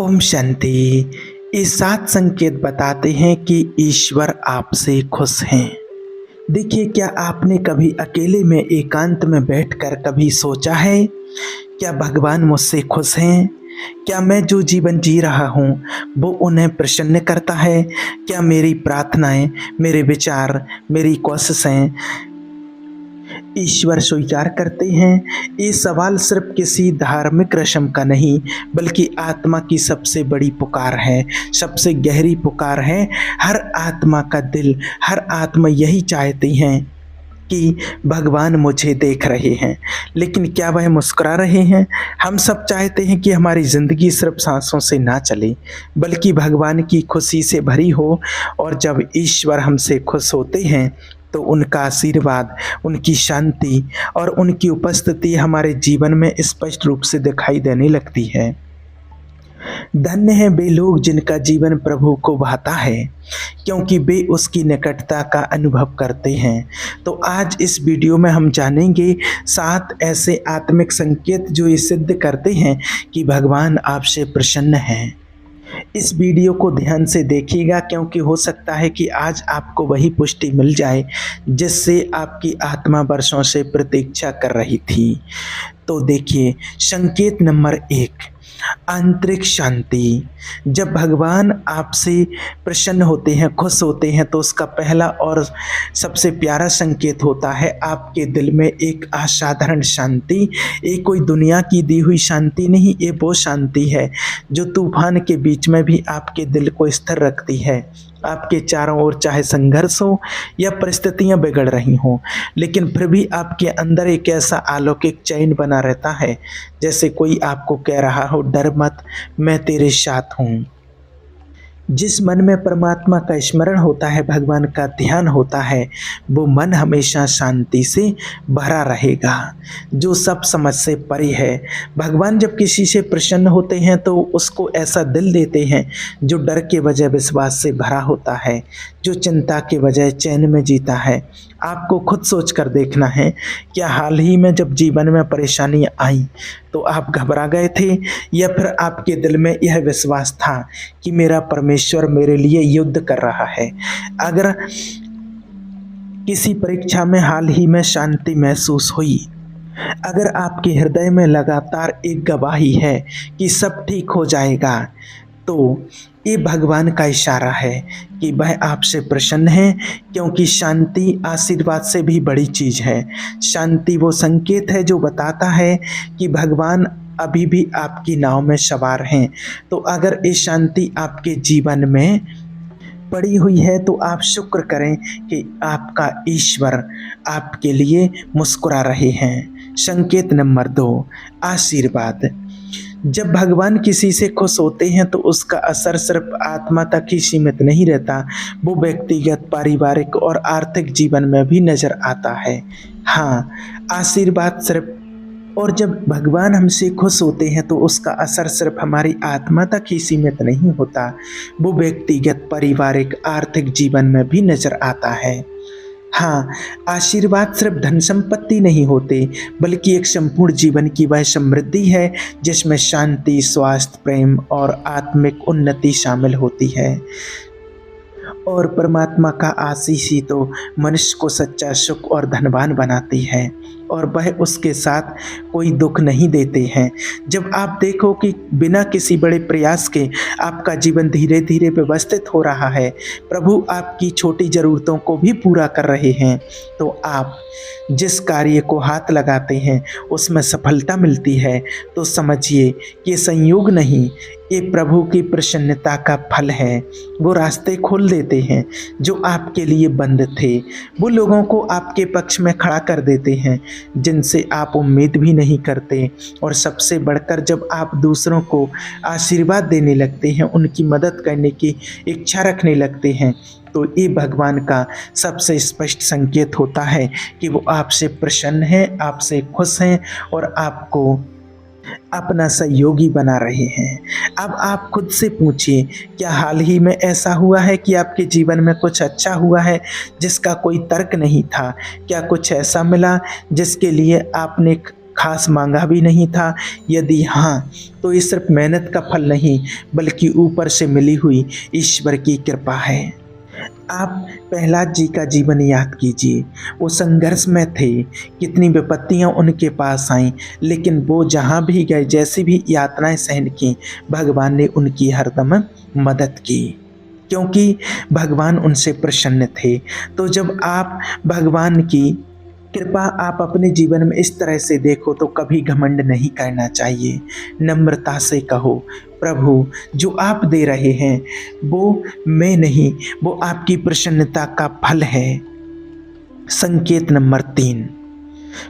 ओम शांति। ये 7 संकेत बताते हैं कि ईश्वर आपसे खुश हैं। देखिए, क्या आपने कभी अकेले में एकांत में बैठकर कभी सोचा है, क्या भगवान मुझसे खुश हैं? क्या मैं जो जीवन जी रहा हूँ वो उन्हें प्रसन्न करता है? क्या मेरी प्रार्थनाएं, मेरे विचार, मेरी कोशिशें ईश्वर स्वीकार करते हैं? ये सवाल सिर्फ किसी धार्मिक रस्म का नहीं, बल्कि आत्मा की सबसे बड़ी पुकार है, सबसे गहरी पुकार है। हर आत्मा का दिल, हर आत्मा यही चाहती हैं कि भगवान मुझे देख रहे हैं, लेकिन क्या वह मुस्कुरा रहे हैं? हम सब चाहते हैं कि हमारी ज़िंदगी सिर्फ सांसों से ना चले, बल्कि भगवान की खुशी से भरी हो। और जब ईश्वर हमसे खुश होते हैं तो उनका आशीर्वाद, उनकी शांति और उनकी उपस्थिति हमारे जीवन में स्पष्ट रूप से दिखाई देने लगती है। धन्य हैं वे लोग जिनका जीवन प्रभु को भाता है, क्योंकि वे उसकी निकटता का अनुभव करते हैं। तो आज इस वीडियो में हम जानेंगे 7 ऐसे आत्मिक संकेत जो ये सिद्ध करते हैं कि भगवान आपसे प्रसन्न हैं। इस वीडियो को ध्यान से देखिएगा, क्योंकि हो सकता है कि आज आपको वही पुष्टि मिल जाए जिससे आपकी आत्मा वर्षों से प्रतीक्षा कर रही थी। तो देखिए, संकेत नंबर 1, आंतरिक शांति। जब भगवान आपसे प्रसन्न होते हैं, खुश होते हैं, तो उसका पहला और सबसे प्यारा संकेत होता है आपके दिल में एक असाधारण शांति। ये कोई दुनिया की दी हुई शांति नहीं, ये वो शांति है जो तूफान के बीच में भी आपके दिल को स्थिर रखती है। आपके चारों ओर चाहे संघर्ष हो या परिस्थितियां बिगड़ रही हों, लेकिन फिर भी आपके अंदर एक ऐसा अलौकिक चैन बना रहता है, जैसे कोई आपको कह रहा हो, डर मत, मैं तेरे साथ हूँ। जिस मन में परमात्मा का स्मरण होता है, भगवान का ध्यान होता है, वो मन हमेशा शांति से भरा रहेगा, जो सब समझ से परे है। भगवान जब किसी से प्रसन्न होते हैं तो उसको ऐसा दिल देते हैं जो डर के बजाय विश्वास से भरा होता है, जो चिंता के बजाय चैन में जीता है। आपको खुद सोच कर देखना है, क्या हाल ही में जब जीवन में परेशानियां आई तो आप घबरा गए थे, या फिर आपके दिल में यह विश्वास था कि मेरा परमेश्वर मेरे लिए युद्ध कर रहा है? अगर किसी परीक्षा में हाल ही में शांति महसूस हुई, अगर आपके हृदय में लगातार एक गवाही है कि सब ठीक हो जाएगा, तो ये भगवान का इशारा है कि वह आपसे प्रसन्न है, क्योंकि शांति आशीर्वाद से भी बड़ी चीज़ है। शांति वो संकेत है जो बताता है कि भगवान अभी भी आपकी नाव में सवार हैं। तो अगर ये शांति आपके जीवन में पड़ी हुई है तो आप शुक्र करें कि आपका ईश्वर आपके लिए मुस्कुरा रहे हैं। संकेत नंबर 2, आशीर्वाद। जब भगवान किसी से खुश होते हैं तो उसका असर सिर्फ आत्मा तक ही सीमित नहीं रहता, वो व्यक्तिगत, पारिवारिक और आर्थिक जीवन में भी नजर आता है। हाँ, आशीर्वाद सिर्फ और जब भगवान हमसे खुश होते हैं तो उसका असर सिर्फ हमारी आत्मा तक ही सीमित नहीं होता, वो व्यक्तिगत, पारिवारिक, आर्थिक जीवन में भी नजर आता है। हाँ, आशीर्वाद सिर्फ धन संपत्ति नहीं होते, बल्कि एक संपूर्ण जीवन की वह समृद्धि है जिसमें शांति, स्वास्थ्य, प्रेम और आत्मिक उन्नति शामिल होती है। और परमात्मा का आशीष ही तो मनुष्य को सच्चा सुख और धनवान बनाती है, और वह उसके साथ कोई दुख नहीं देते हैं। जब आप देखो कि बिना किसी बड़े प्रयास के आपका जीवन धीरे धीरे व्यवस्थित हो रहा है, प्रभु आपकी छोटी ज़रूरतों को भी पूरा कर रहे हैं, तो आप जिस कार्य को हाथ लगाते हैं उसमें सफलता मिलती है, तो समझिए कि संयोग नहीं, ये प्रभु की प्रसन्नता का फल है। वो रास्ते खोल देते हैं जो आपके लिए बंद थे, वो लोगों को आपके पक्ष में खड़ा कर देते हैं जिनसे आप उम्मीद भी नहीं करते, और सबसे बढ़कर जब आप दूसरों को आशीर्वाद देने लगते हैं, उनकी मदद करने की इच्छा रखने लगते हैं, तो ये भगवान का सबसे स्पष्ट संकेत होता है कि वो आपसे प्रसन्न हैं, आपसे खुश हैं और आपको अपना सहयोगी बना रहे हैं। अब आप खुद से पूछिए, क्या हाल ही में ऐसा हुआ है कि आपके जीवन में कुछ अच्छा हुआ है जिसका कोई तर्क नहीं था? क्या कुछ ऐसा मिला जिसके लिए आपने खास मांगा भी नहीं था? यदि हाँ, तो ये सिर्फ मेहनत का फल नहीं बल्कि ऊपर से मिली हुई ईश्वर की कृपा है। आप प्रहलाद जी का जीवन याद कीजिए। वो संघर्ष में थे, कितनी विपत्तियां उनके पास आईं, लेकिन वो जहां भी गए, जैसी भी यातनाएं सहन की, भगवान ने उनकी हरदम मदद की, क्योंकि भगवान उनसे प्रसन्न थे। तो जब आप भगवान की कृपा आप अपने जीवन में इस तरह से देखो तो कभी घमंड नहीं करना चाहिए। नम्रता से कहो, प्रभु जो आप दे रहे हैं वो मैं नहीं, वो आपकी प्रसन्नता का फल है। संकेत नंबर 3,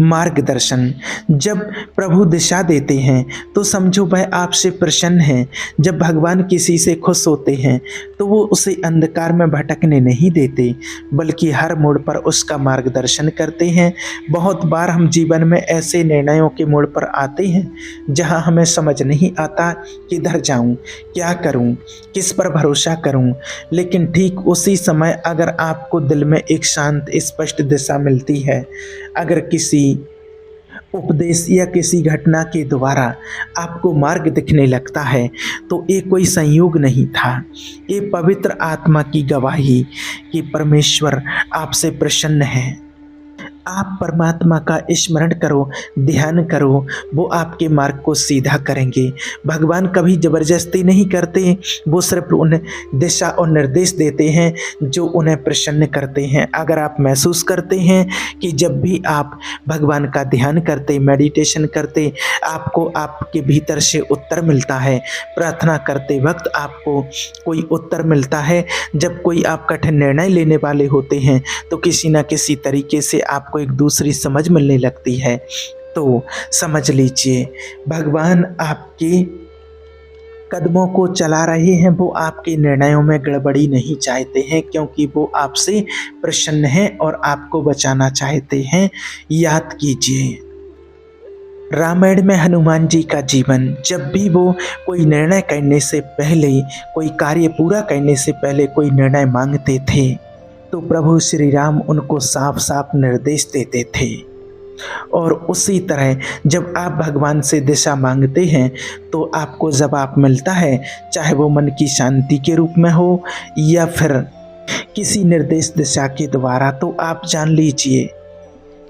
मार्गदर्शन। जब प्रभु दिशा देते हैं तो समझो वह आपसे प्रसन्न है। जब भगवान किसी से खुश होते हैं तो वो उसे अंधकार में भटकने नहीं देते, बल्कि हर मोड़ पर उसका मार्गदर्शन करते हैं। बहुत बार हम जीवन में ऐसे निर्णयों के मोड़ पर आते हैं जहां हमें समझ नहीं आता किधर जाऊं, क्या करूं, किस पर भरोसा करूं। लेकिन ठीक उसी समय अगर आपको दिल में एक शांत स्पष्ट दिशा मिलती है, अगर किसी उपदेश या किसी घटना के द्वारा आपको मार्ग दिखने लगता है, तो ये कोई संयोग नहीं था, ये पवित्र आत्मा की गवाही कि परमेश्वर आपसे प्रसन्न है। आप परमात्मा का स्मरण करो, ध्यान करो, वो आपके मार्ग को सीधा करेंगे। भगवान कभी ज़बरदस्ती नहीं करते, वो सिर्फ उन्हें दिशा और निर्देश देते हैं जो उन्हें प्रसन्न करते हैं। अगर आप महसूस करते हैं कि जब भी आप भगवान का ध्यान करते, मेडिटेशन करते, आपको आपके भीतर से उत्तर मिलता है, प्रार्थना करते वक्त आपको कोई उत्तर मिलता है, जब कोई आप कठिन निर्णय लेने वाले होते हैं तो किसी न किसी तरीके से आपको एक दूसरी समझ मिलने लगती है, तो समझ लीजिए भगवान आपके कदमों को चला रहे हैं। वो आपके निर्णयों में गड़बड़ी नहीं चाहते हैं, क्योंकि वो आपसे प्रसन्न हैं और आपको बचाना चाहते हैं। याद कीजिए रामायण में हनुमान जी का जीवन, जब भी वो कोई निर्णय करने से पहले, कोई कार्य पूरा करने से पहले कोई निर्णय मांगते थे तो प्रभु श्री राम उनको साफ साफ निर्देश देते थे। और उसी तरह जब आप भगवान से दिशा मांगते हैं तो आपको जवाब मिलता है, चाहे वो मन की शांति के रूप में हो या फिर किसी निर्देश दिशा के द्वारा। तो आप जान लीजिए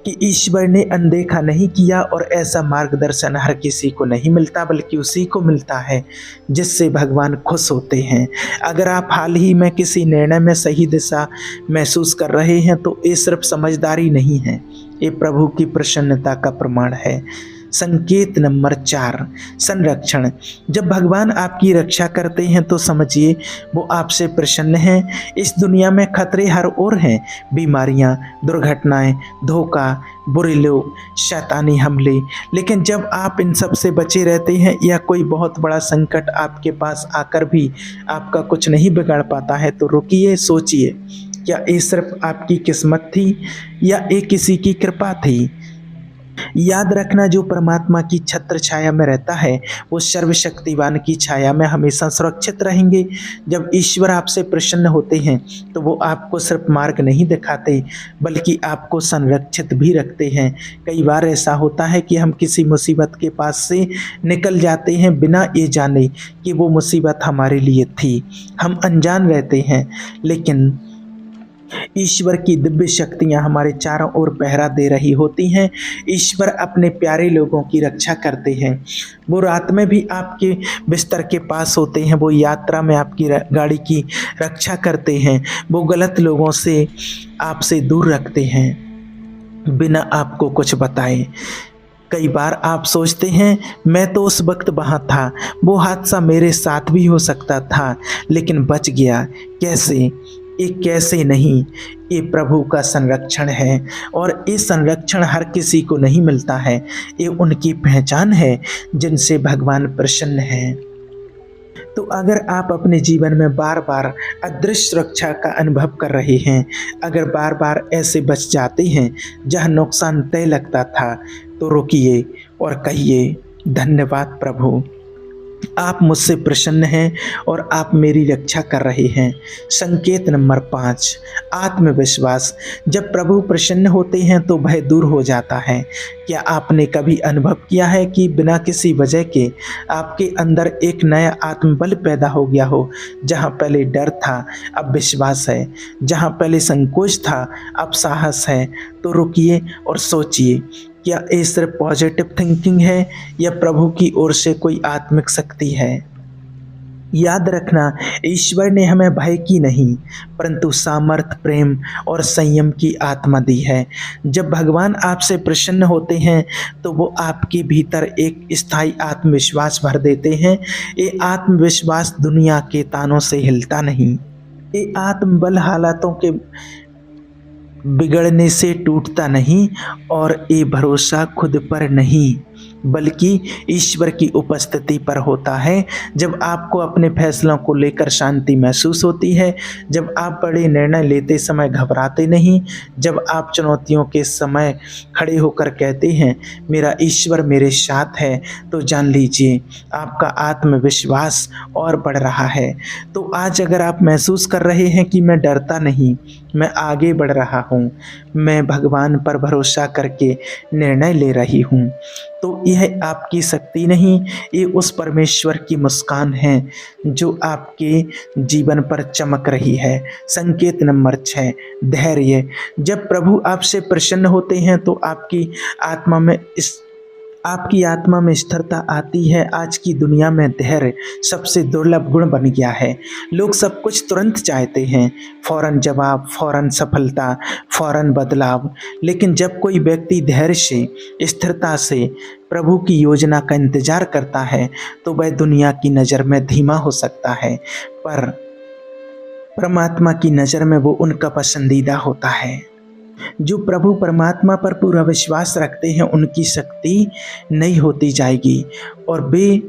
कि ईश्वर ने अनदेखा नहीं किया, और ऐसा मार्गदर्शन हर किसी को नहीं मिलता, बल्कि उसी को मिलता है जिससे भगवान खुश होते हैं। अगर आप हाल ही में किसी निर्णय में सही दिशा महसूस कर रहे हैं तो ये सिर्फ समझदारी नहीं है, ये प्रभु की प्रसन्नता का प्रमाण है। संकेत नंबर 4, संरक्षण। जब भगवान आपकी रक्षा करते हैं तो समझिए वो आपसे प्रसन्न हैं। इस दुनिया में खतरे हर ओर हैं, बीमारियां, दुर्घटनाएं, धोखा, बुरे लोग, शैतानी हमले। लेकिन जब आप इन सब से बचे रहते हैं या कोई बहुत बड़ा संकट आपके पास आकर भी आपका कुछ नहीं बिगाड़ पाता है, तो रुकिए, सोचिए, क्या ये सिर्फ आपकी किस्मत थी या ये किसी की कृपा थी? याद रखना, जो परमात्मा की छत्र छाया में रहता है वो सर्वशक्तिवान की छाया में हमेशा सुरक्षित रहेंगे। जब ईश्वर आपसे प्रसन्न होते हैं तो वो आपको सिर्फ मार्ग नहीं दिखाते बल्कि आपको संरक्षित भी रखते हैं। कई बार ऐसा होता है कि हम किसी मुसीबत के पास से निकल जाते हैं बिना ये जाने कि वो मुसीबत हमारे लिए थी। हम अनजान रहते हैं, लेकिन ईश्वर की दिव्य शक्तियां हमारे चारों ओर पहरा दे रही होती हैं। ईश्वर अपने प्यारे लोगों की रक्षा करते हैं। वो रात में भी आपके बिस्तर के पास होते हैं, वो यात्रा में आपकी गाड़ी की रक्षा करते हैं, वो गलत लोगों से आपसे दूर रखते हैं बिना आपको कुछ बताए। कई बार आप सोचते हैं मैं तो उस वक्त वहाँ था, वो हादसा मेरे साथ भी हो सकता था लेकिन बच गया। कैसे? ये कैसे नहीं, ये प्रभु का संरक्षण है, और ये संरक्षण हर किसी को नहीं मिलता है। ये उनकी पहचान है जिनसे भगवान प्रसन्न है। तो अगर आप अपने जीवन में बार बार अदृश्य सुरक्षा का अनुभव कर रहे हैं, अगर बार बार ऐसे बच जाते हैं जहाँ नुकसान तय लगता था, तो रुकिए और कहिए, धन्यवाद प्रभु, आप मुझसे प्रसन्न हैं और आप मेरी रक्षा कर रहे हैं। संकेत नंबर 5, आत्मविश्वास। जब प्रभु प्रसन्न होते हैं तो भय दूर हो जाता है। क्या आपने कभी अनुभव किया है कि बिना किसी वजह के आपके अंदर एक नया आत्मबल पैदा हो गया हो? जहाँ पहले डर था अब विश्वास है, जहाँ पहले संकोच था अब साहस है। तो रुकिए और सोचिए, क्या ये सिर्फ पॉजिटिव थिंकिंग है या प्रभु की ओर से कोई आत्मिक शक्ति है? याद रखना, ईश्वर ने हमें भय की नहीं परंतु सामर्थ, प्रेम और संयम की आत्मा दी है। जब भगवान आपसे प्रसन्न होते हैं तो वो आपके भीतर एक स्थायी आत्मविश्वास भर देते हैं। ये आत्मविश्वास दुनिया के तानों से हिलता नहीं। ये आत्मबल हालातों के बिगड़ने से टूटता नहीं और ये भरोसा खुद पर नहीं बल्कि ईश्वर की उपस्थिति पर होता है। जब आपको अपने फैसलों को लेकर शांति महसूस होती है, जब आप बड़े निर्णय लेते समय घबराते नहीं, जब आप चुनौतियों के समय खड़े होकर कहते हैं मेरा ईश्वर मेरे साथ है, तो जान लीजिए आपका आत्मविश्वास और बढ़ रहा है। तो आज अगर आप महसूस कर रहे हैं कि मैं डरता नहीं, मैं आगे बढ़ रहा हूँ, मैं भगवान पर भरोसा करके निर्णय ले रही हूँ, तो यह आपकी शक्ति नहीं, ये उस परमेश्वर की मुस्कान है जो आपके जीवन पर चमक रही है। संकेत नंबर 6, धैर्य। जब प्रभु आपसे प्रसन्न होते हैं तो आपकी आत्मा में स्थिरता आती है। आज की दुनिया में धैर्य सबसे दुर्लभ गुण बन गया है। लोग सब कुछ तुरंत चाहते हैं, फौरन जवाब, फौरन सफलता, फौरन बदलाव। लेकिन जब कोई व्यक्ति धैर्य से, स्थिरता से प्रभु की योजना का इंतजार करता है तो वह दुनिया की नज़र में धीमा हो सकता है, पर परमात्मा की नज़र में वो उनका पसंदीदा होता है। जो प्रभु परमात्मा पर पूरा विश्वास रखते हैं उनकी शक्ति नई होती जाएगी और वे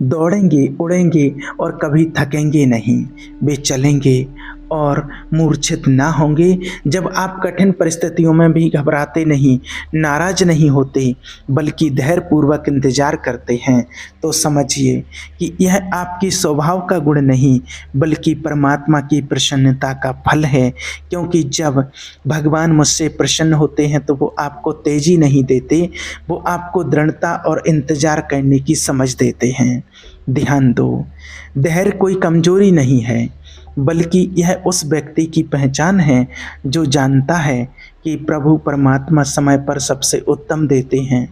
दौड़ेंगे, उड़ेंगे और कभी थकेंगे नहीं। वे चलेंगे और मूर्छित ना होंगे। जब आप कठिन परिस्थितियों में भी घबराते नहीं, नाराज नहीं होते, बल्कि धैर्यपूर्वक इंतजार करते हैं, तो समझिए कि यह आपकी स्वभाव का गुण नहीं बल्कि परमात्मा की प्रसन्नता का फल है। क्योंकि जब भगवान मुझसे प्रसन्न होते हैं तो वो आपको तेजी नहीं देते, वो आपको दृढ़ता और इंतजार करने की समझ देते हैं। ध्यान दो, धैर्य कोई कमजोरी नहीं है बल्कि यह उस व्यक्ति की पहचान है जो जानता है कि प्रभु परमात्मा समय पर सबसे उत्तम देते हैं।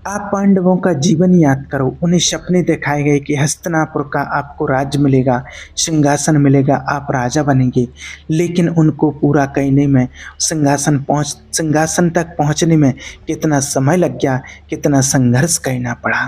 आप पांडवों का जीवन याद करो। उन्हें सपने दिखाए गए कि हस्तिनापुर का आपको राज्य मिलेगा, सिंहासन मिलेगा, आप राजा बनेंगे, लेकिन उनको पूरा करने में, सिंहासन तक पहुंचने में कितना समय लग गया, कितना संघर्ष करना पड़ा।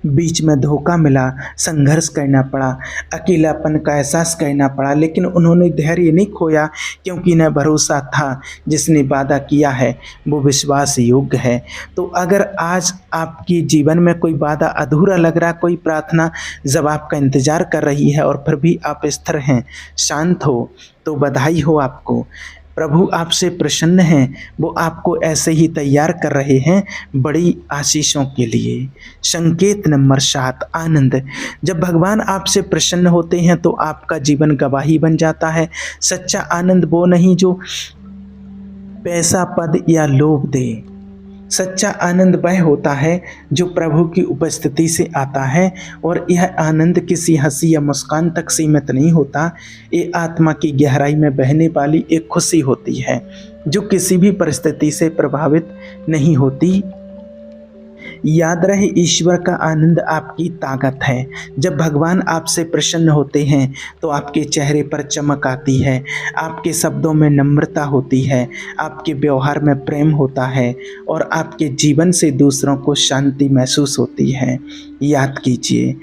बीच में धोखा मिला, संघर्ष करना पड़ा, अकेलापन का एहसास करना पड़ा, लेकिन उन्होंने धैर्य नहीं खोया क्योंकि न भरोसा था जिसने वादा किया है वो विश्वास योग्य है। तो अगर आज आपके जीवन में कोई वादा अधूरा लग रहा, कोई प्रार्थना जवाब का इंतजार कर रही है और फिर भी आप स्थिर हैं, शांत हो, तो बधाई हो आपको। प्रभु आपसे प्रसन्न हैं, वो आपको ऐसे ही तैयार कर रहे हैं बड़ी आशीषों के लिए। संकेत नंबर 7, आनंद। जब भगवान आपसे प्रसन्न होते हैं तो आपका जीवन गवाही बन जाता है। सच्चा आनंद वो नहीं जो पैसा, पद या लोभ दे। सच्चा आनंद वह होता है जो प्रभु की उपस्थिति से आता है, और यह आनंद किसी हंसी या मुस्कान तक सीमित नहीं होता। ये आत्मा की गहराई में बहने वाली एक खुशी होती है जो किसी भी परिस्थिति से प्रभावित नहीं होती। याद रहे, ईश्वर का आनंद आपकी ताकत है। जब भगवान आपसे प्रसन्न होते हैं तो आपके चेहरे पर चमक आती है, आपके शब्दों में नम्रता होती है, आपके व्यवहार में प्रेम होता है और आपके जीवन से दूसरों को शांति महसूस होती है। याद कीजिए,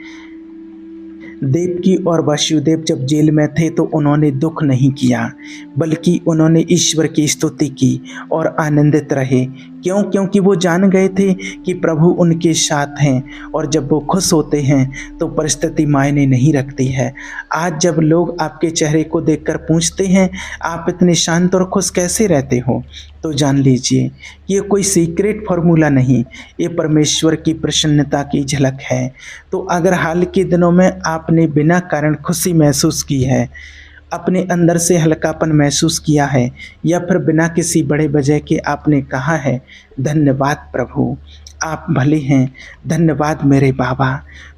देवकी और वसुदेव जब जेल में थे तो उन्होंने दुख नहीं किया बल्कि उन्होंने ईश्वर की स्तुति की और आनंदित रहे। क्यों? क्योंकि वो जान गए थे कि प्रभु उनके साथ हैं, और जब वो खुश होते हैं तो परिस्थिति मायने नहीं रखती है। आज जब लोग आपके चेहरे को देखकर पूछते हैं आप इतने शांत और खुश कैसे रहते हो, तो जान लीजिए कि ये कोई सीक्रेट फार्मूला नहीं, ये परमेश्वर की प्रसन्नता की झलक है। तो अगर हाल के दिनों में आपने बिना कारण खुशी महसूस की है, अपने अंदर से हल्कापन महसूस किया है, या फिर बिना किसी बड़े वजह के आपने कहा है धन्यवाद प्रभु, आप भले हैं, धन्यवाद मेरे बाबा,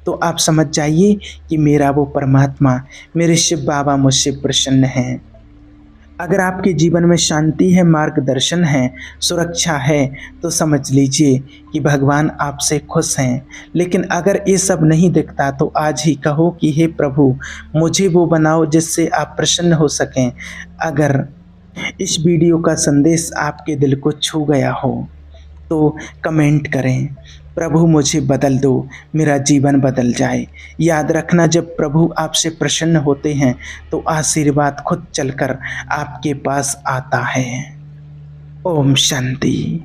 तो आप समझ जाइए कि मेरा वो परमात्मा, मेरे शिव बाबा मुझसे प्रसन्न हैं। अगर आपके जीवन में शांति है, मार्गदर्शन है, सुरक्षा है, तो समझ लीजिए कि भगवान आपसे खुश हैं। लेकिन अगर ये सब नहीं दिखता तो आज ही कहो कि हे प्रभु, मुझे वो बनाओ जिससे आप प्रसन्न हो सकें। अगर इस वीडियो का संदेश आपके दिल को छू गया हो तो कमेंट करें, प्रभु मुझे बदल दो, मेरा जीवन बदल जाए। याद रखना, जब प्रभु आपसे प्रसन्न होते हैं तो आशीर्वाद खुद चलकर आपके पास आता है। ओम शांति।